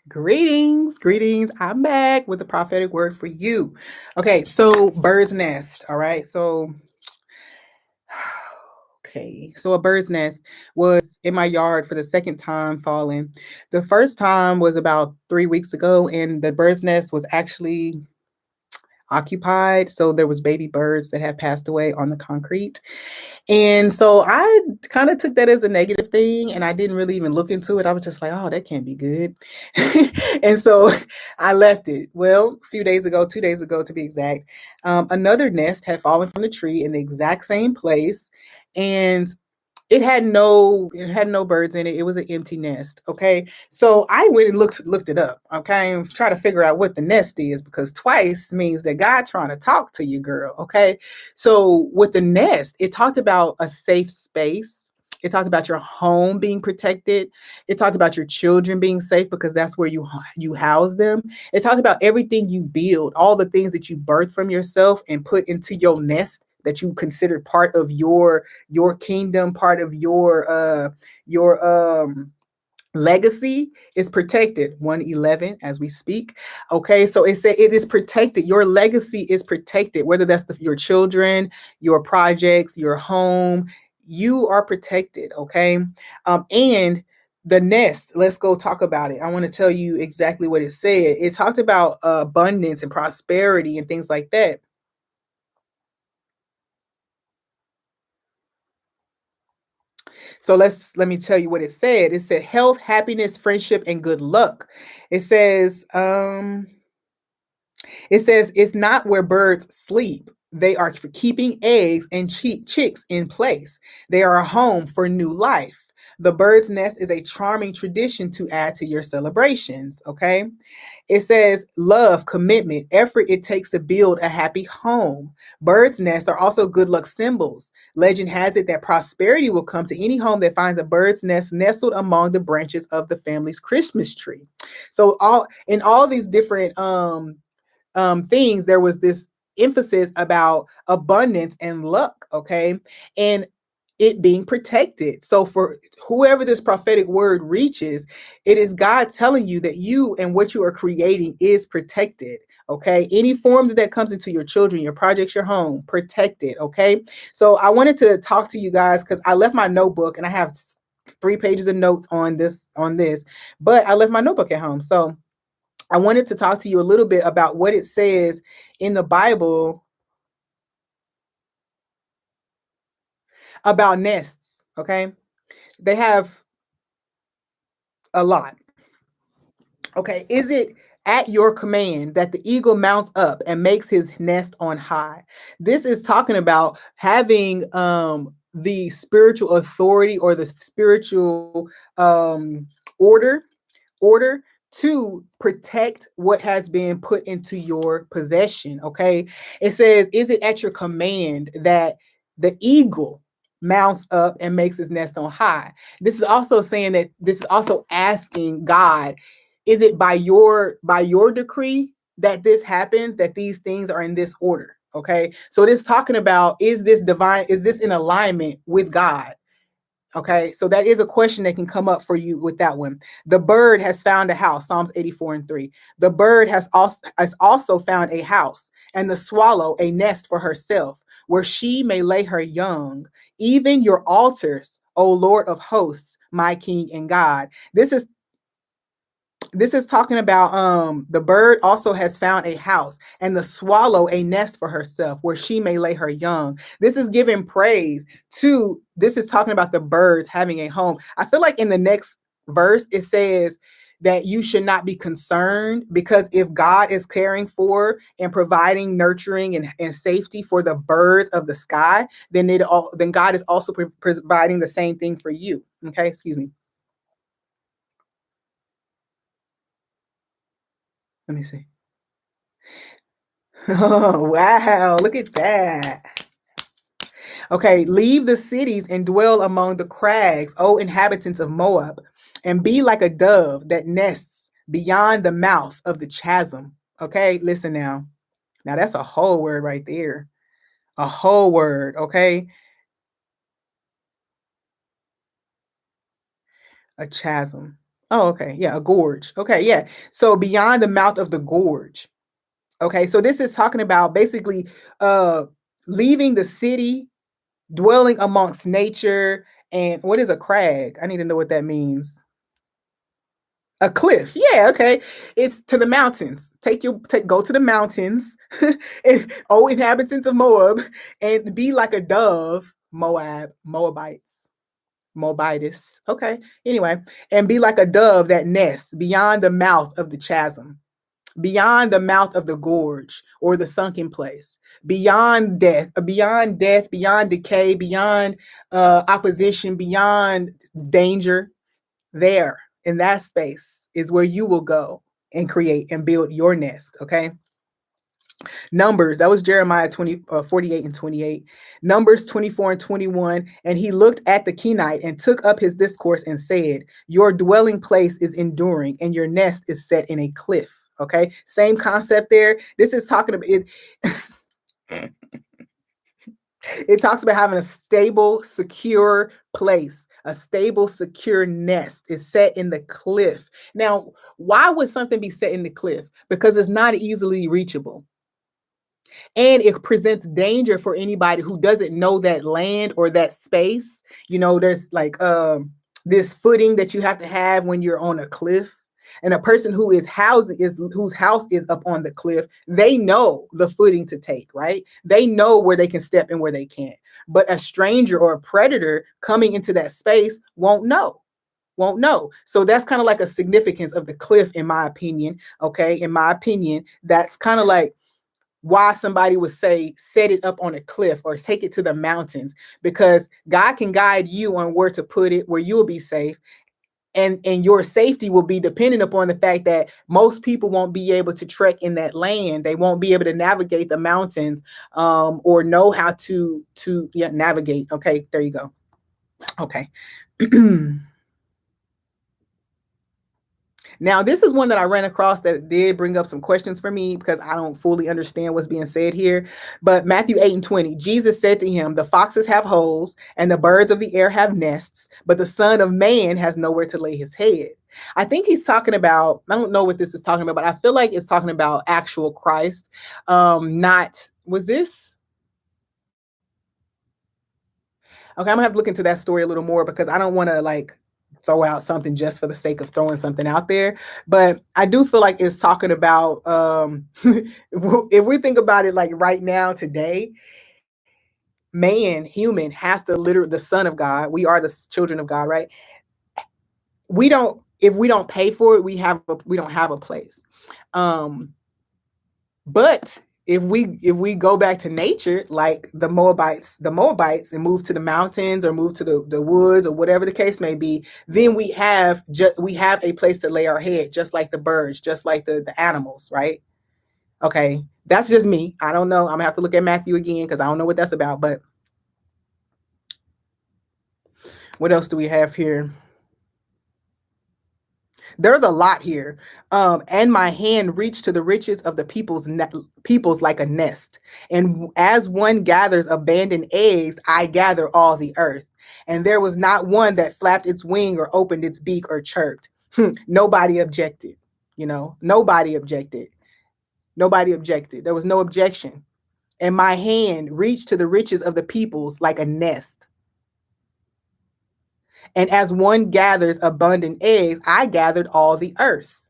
Greetings, greetings. I'm back with a prophetic word for you. Okay, so bird's nest. All right, so so a bird's nest was in my yard for the second time falling. The first time was about 3 weeks ago, and the bird's nest was actually occupied. So there was baby birds that had passed away on the concrete. And so I kind of took that as a negative thing and I didn't really even look into it. I was just like, oh, that can't be good. And so I left it. Well, a few days ago, 2 days ago to be exact, another nest had fallen from the tree in the exact same place. And it had no birds in it. It was an empty nest. Okay. So I went and looked it up. Okay. And try to figure out what the nest is because twice means that God trying to talk to you, girl. Okay. So with the nest, it talked about a safe space. It talked about your home being protected. It talked about your children being safe because that's where you house them. It talked about everything you build, all the things that you birth from yourself and put into your nest that you consider part of your kingdom, part of your legacy is protected. 111 as we speak. Okay, so it said it is protected. Your legacy is protected, whether that's your children, your projects, your home. You are protected. Okay, and the nest, let's go talk about it. I want to tell you exactly what it said. It talked about abundance and prosperity and things like that. So let me tell you what it said. It said health, happiness, friendship, and good luck. It says, it's not where birds sleep. They are for keeping eggs and chicks in place. They are a home for new life. The bird's nest is a charming tradition to add to your celebrations. Okay. It says love, commitment, effort it takes to build a happy home. Bird's nests are also good luck symbols. Legend has it that prosperity will come to any home that finds a bird's nest nestled among the branches of the family's Christmas tree. So all these different things, there was this emphasis about abundance and luck. Okay. And it being protected. So for whoever this prophetic word reaches, it is God telling you that you and what you are creating is protected. Okay. Any form that comes into your children, your projects, your home, protected. Okay. So I wanted to talk to you guys because I left my notebook and I have 3 pages of notes on this, but I left my notebook at home. So I wanted to talk to you a little bit about what it says in the Bible about nests. Okay. They have a lot. Okay. Is it at your command that the eagle mounts up and makes his nest on high? This is talking about having the spiritual authority or the spiritual order order to protect what has been put into your possession. Okay. It says, is it at your command that the eagle mounts up and makes his nest on high? This is also saying that this is also asking God, is it by your decree that this happens, that these things are in this order? Okay. So it is talking about, is this divine, is this in alignment with God? Okay, so that is a question that can come up for you with that one. The bird has found a house, Psalms 84:3. The bird has also found a house, and the swallow a nest for herself, where she may lay her young. Even your altars, O Lord of hosts, my King and God. This is talking about the bird also has found a house and the swallow a nest for herself where she may lay her young. This is giving praise to, this is talking about the birds having a home. I feel like in the next verse it says that you should not be concerned, because if God is caring for and providing nurturing and safety for the birds of the sky, then God is also providing the same thing for you. Okay, excuse me. Let me see. Oh, wow. Look at that. Okay. Leave the cities and dwell among the crags, O inhabitants of Moab, and be like a dove that nests beyond the mouth of the chasm. Okay. Listen now. Now that's a whole word right there. A whole word. Okay. A chasm. Oh, okay. Yeah, a gorge. Okay, yeah. So beyond the mouth of the gorge. Okay, so this is talking about basically uh leaving the city, dwelling amongst nature, and what is a crag? I need to know what that means. A cliff. Yeah, okay. It's to the mountains. Go to the mountains, and oh inhabitants of Moab, and be like a dove, Moabites. Moabitis. Okay. Anyway, and be like a dove that nests beyond the mouth of the chasm, beyond the mouth of the gorge or the sunken place, beyond death, beyond decay, beyond opposition, beyond danger. There, in that space, is where you will go and create and build your nest. Okay. Numbers, that was Jeremiah 48 and 28. Numbers 24 and 21. And he looked at the Kenite and took up his discourse and said, your dwelling place is enduring and your nest is set in a cliff. Okay. Same concept there. This is talking about it. It talks about having a stable, secure place. A stable, secure nest is set in the cliff. Now, why would something be set in the cliff? Because it's not easily reachable. And it presents danger for anybody who doesn't know that land or that space. There's like this footing that you have to have when you're on a cliff. And a person whose house is up on the cliff, they know the footing to take, right? They know where they can step and where they can't. But a stranger or a predator coming into that space won't know. So that's kind of like a significance of the cliff, in my opinion. Okay. In my opinion, that's kind of like why somebody would say set it up on a cliff or take it to the mountains, because God can guide you on where to put it, where you'll be safe. And your safety will be dependent upon the fact that most people won't be able to trek in that land. They won't be able to navigate the mountains, or know how to navigate. Okay, there you go. Okay. Now, this is one that I ran across that did bring up some questions for me because I don't fully understand what's being said here. But Matthew 8 and 20, Jesus said to him, the foxes have holes and the birds of the air have nests, but the Son of Man has nowhere to lay his head. I think he's talking about, I don't know what this is talking about, but I feel like it's talking about actual Christ. Not, was this? Okay, I'm gonna have to look into that story a little more because I don't want to like throw out something just for the sake of throwing something out there. But I do feel like it's talking about if we think about it like right now today, human has to literally the son of God. We are the children of God, right? We don't if we don't pay for it, we don't have a place. But if we go back to nature, like the Moabites, and move to the mountains or move to the woods or whatever the case may be, then we have a place to lay our head, just like the birds, just like the animals, right? Okay, that's just me. I don't know. I'm gonna have to look at Matthew again because I don't know what that's about. But what else do we have here? There's a lot here. And my hand reached to the riches of the peoples like a nest. And as one gathers abandoned eggs, I gather all the earth. And there was not one that flapped its wing or opened its beak or chirped. Nobody objected. Nobody objected. Nobody objected. There was no objection. And my hand reached to the riches of the peoples like a nest. And as one gathers abundant eggs, I gathered all the earth.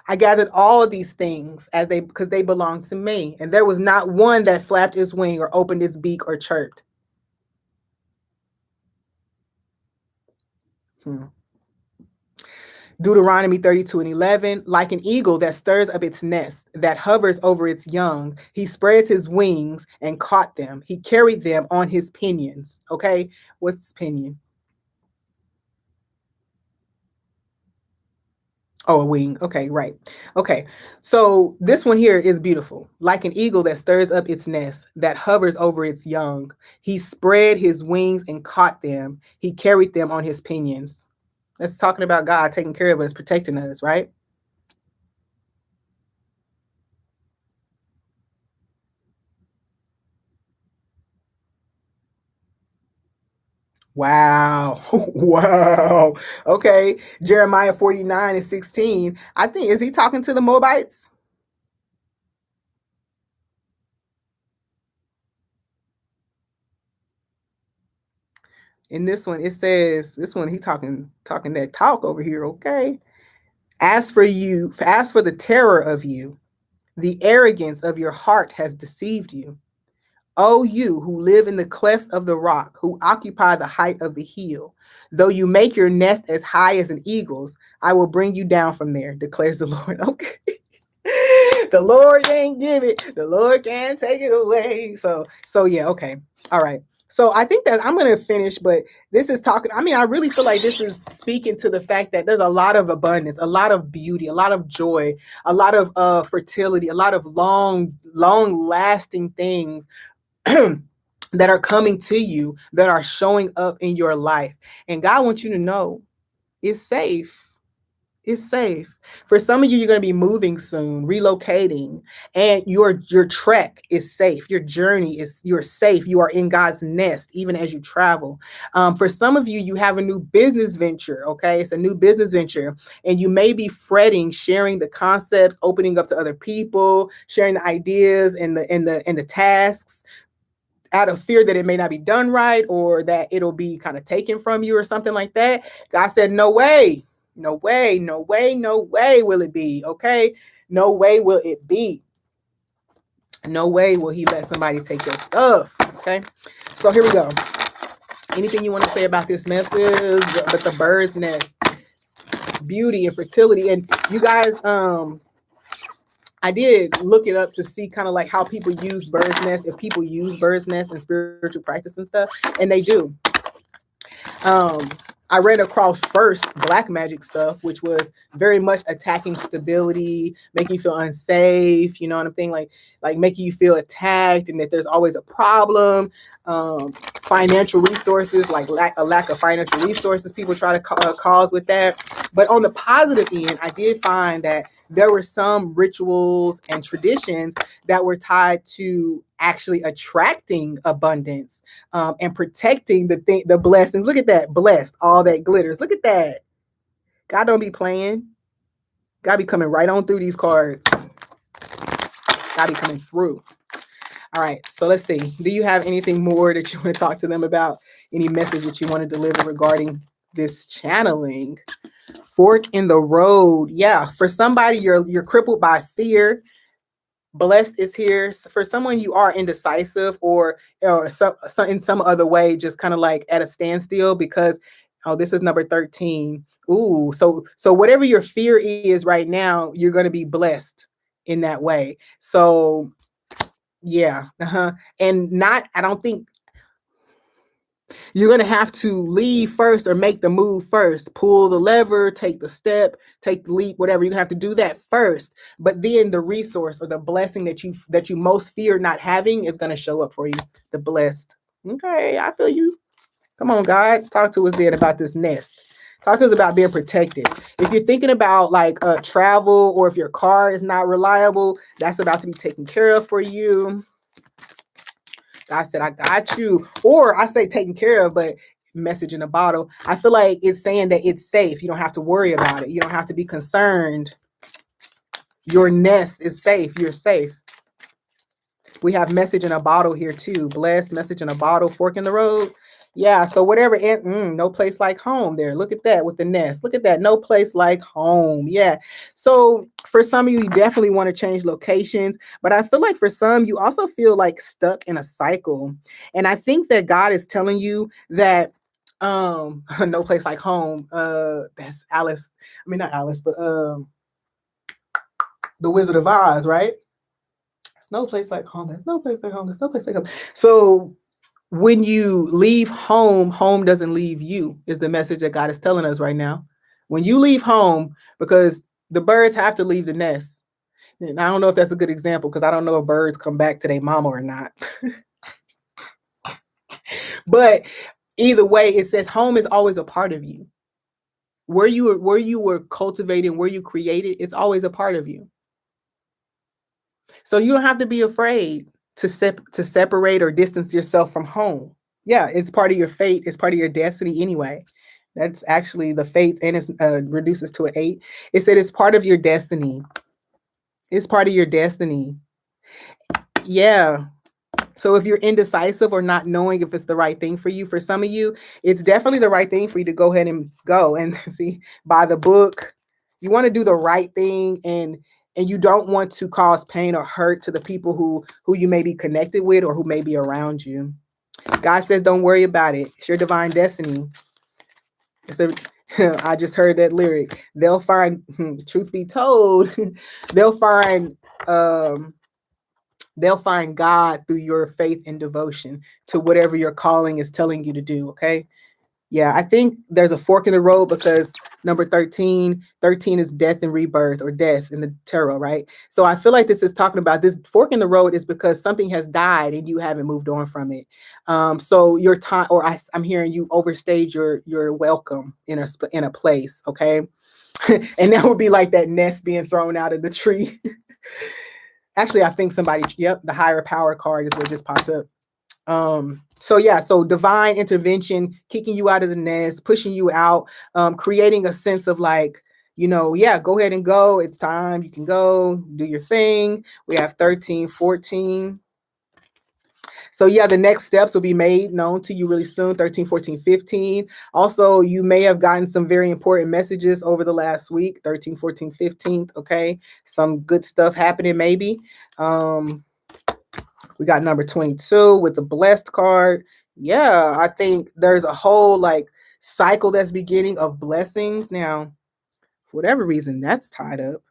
I gathered all of these things because they belong to me. And there was not one that flapped its wing or opened its beak or chirped. Deuteronomy 32 and 11, like an eagle that stirs up its nest, that hovers over its young, he spreads his wings and caught them. He carried them on his pinions. Okay, what's pinion? Oh, a wing. Okay, right. Okay. So this one here is beautiful. Like an eagle that stirs up its nest, that hovers over its young. He spread his wings and caught them. He carried them on his pinions. That's talking about God taking care of us, protecting us, right? Wow. Wow. Okay. Jeremiah 49:16. I think, is he talking to the Moabites? In this one, it says, this one, he talking that talk over here. Okay. As for the terror of you, the arrogance of your heart has deceived you. O you who live in the clefts of the rock, who occupy the height of the hill, though you make your nest as high as an eagle's, I will bring you down from there, declares the Lord. Okay. The Lord can't give it, the Lord can't take it away. So yeah, okay. All right. So I think that I'm going to finish, but this is talking. I mean, I really feel like this is speaking to the fact that there's a lot of abundance, a lot of beauty, a lot of joy, a lot of fertility, a lot of long lasting things that are coming to you, that are showing up in your life. And God wants you to know it's safe. It's safe. For some of you, you're going to be moving soon, relocating, and your trek is safe. Your journey is, you're safe. You are in God's nest, even as you travel. For some of you, you have a new business venture. Okay, it's a new business venture, and you may be fretting, sharing the concepts, opening up to other people, sharing the ideas and the tasks, out of fear that it may not be done right, or that it'll be kind of taken from you or something like that. God said, no way, no way, no way, no way will it be. Okay. No way will it be. No way will he let somebody take your stuff. Okay. So here we go. Anything you want to say about this message, but the bird's nest, beauty and fertility? And you guys, I did look it up to see kind of like how people use bird's nest, if people use bird's nest in spiritual practice and stuff, and they do. Um, I ran across first black magic stuff, which was very much attacking stability, making you feel unsafe. You know what I'm saying? Like making you feel attacked, and that there's always a problem. Financial resources, like a lack of financial resources, people try to cause with that. But on the positive end, I did find that there were some rituals and traditions that were tied to actually attracting abundance, and protecting the blessings. Look at that, blessed, all that glitters. Look at that. God don't be playing. God be coming right on through these cards. God be coming through. All right, so let's see. Do you have anything more that you want to talk to them about? Any message that you want to deliver regarding this channeling? Fork in the road. Yeah, for somebody, you're crippled by fear. Blessed is here. For someone, you are indecisive, or so in some other way, just kind of like at a standstill, because this is number 13. Ooh, so whatever your fear is right now, you're going to be blessed in that way. So yeah, and I don't think you're going to have to leave first or make the move first, pull the lever, take the step, take the leap, whatever. You're going to have to do that first. But then the resource or the blessing that you most fear not having is going to show up for you. The blessed. Okay, I feel you. Come on, God. Talk to us then about this nest. Talk to us about being protected. If you're thinking about like travel, or if your car is not reliable, that's about to be taken care of for you. God said, I got you. Or I say taken care of, but message in a bottle. I feel like it's saying that it's safe. You don't have to worry about it. You don't have to be concerned. Your nest is safe. You're safe. We have message in a bottle here too. Blessed, message in a bottle, fork in the road. Yeah, so whatever, no place like home there. Look at that with the nest. Look at that, no place like home. Yeah. So for some of you, you definitely want to change locations, but I feel like for some, you also feel like stuck in a cycle. And I think that God is telling you that no place like home. That's Alice. I mean, not Alice, but the Wizard of Oz, right? There's no place like home. There's no place like home. There's no place like home. So when you leave home, home doesn't leave you, is the message that God is telling us right now. When you leave home, because the birds have to leave the nest. And I don't know if that's a good example, because I don't know if birds come back to their mama or not. But either way, it says home is always a part of you. Where you were cultivated, where you created, it's always a part of you. So you don't have to be afraid to separate or distance yourself from home. Yeah, it's part of your fate. It's part of your destiny anyway. That's actually the fates, and it reduces to an 8. It said it's part of your destiny. It's part of your destiny. Yeah. So if you're indecisive or not knowing if it's the right thing for you, for some of you, it's definitely the right thing for you to go ahead and go and see, buy the book. You want to do the right thing, and you don't want to cause pain or hurt to the people who you may be connected with or who may be around you. God says, don't worry about it. It's your divine destiny. It's a, I just heard that lyric. They'll find, truth be told, they'll find um, they'll find God through your faith and devotion to whatever your calling is telling you to do. Okay. Yeah, I think there's a fork in the road because number 13, 13 is death and rebirth, or death in the tarot, right? So I feel like this is talking about this fork in the road is because something has died and you haven't moved on from it. So your time, or I'm hearing you overstayed your welcome in a place, okay? And that would be like that nest being thrown out of the tree. Actually, I think somebody, yep, the higher power card is what just popped up. So yeah, so divine intervention, kicking you out of the nest, pushing you out, creating a sense of like, yeah, go ahead and go. It's time. You can go do your thing. We have 13, 14. So yeah, the next steps will be made known to you really soon, 13, 14, 15. Also, you may have gotten some very important messages over the last week, 13, 14, 15. Okay. Some good stuff happening maybe. We got number 22 with the blessed card. Yeah, I think there's a whole like cycle that's beginning of blessings. Now, for whatever reason, that's tied up.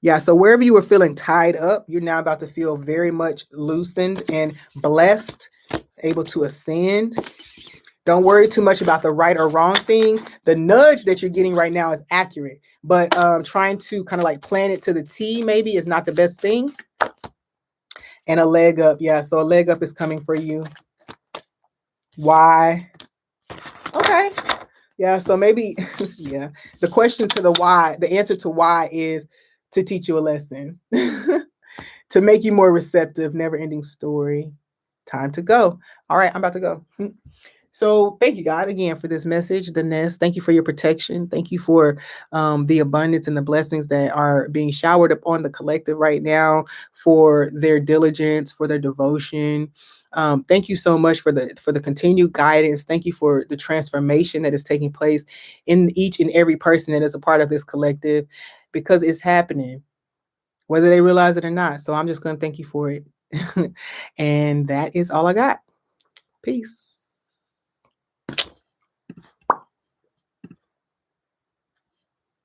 Yeah, so wherever you were feeling tied up, you're now about to feel very much loosened and blessed, able to ascend. Don't worry too much about the right or wrong thing. The nudge that you're getting right now is accurate, but trying to kind of like plan it to the T maybe is not the best thing. And a leg up. Yeah, so a leg up is coming for you. Why? Okay. Yeah, so maybe, yeah. The question to the why, the answer to why is to teach you a lesson, to make you more receptive, never ending story. Time to go. All right, I'm about to go. So thank you, God, again for this message, the nest. Thank you for your protection. Thank you for the abundance and the blessings that are being showered upon the collective right now, for their diligence, for their devotion. Thank you so much for the continued guidance. Thank you for the transformation that is taking place in each and every person that is a part of this collective, because it's happening, whether they realize it or not. So I'm just going to thank you for it. And that is all I got. Peace.